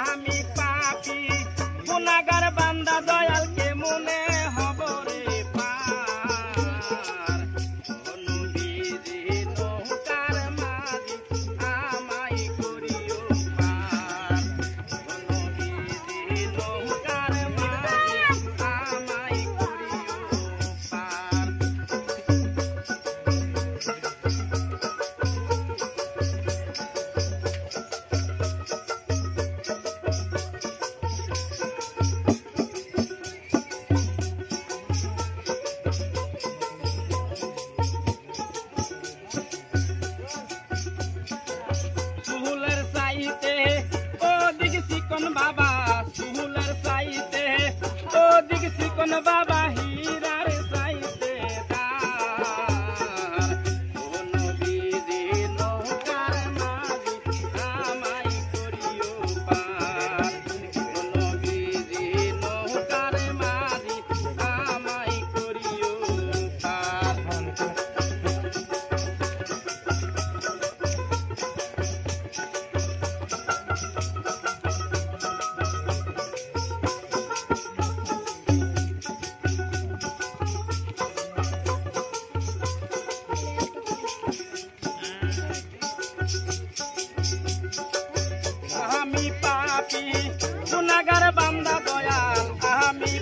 আমি পাপি গুনাহগার বান্দা দয়াল কে মনে হব রে পার নবীজি নৌকার মাঝি আমায় করিও পার নবীজি নৌকার মাঝি আমায় করিও পার সুহুলের সাইতে ওদিক চিকন বাবা সুহুলের সাইতে ওদিক চিকন বাবা হীরার সাইতে দার ও নবীজি নৌকার মাঝি আমায় করিও পার ও নবীজি নৌকার মাঝি আমায় করিও পার আমি পাপি গুনাহগার বান্দা দয়াল আমি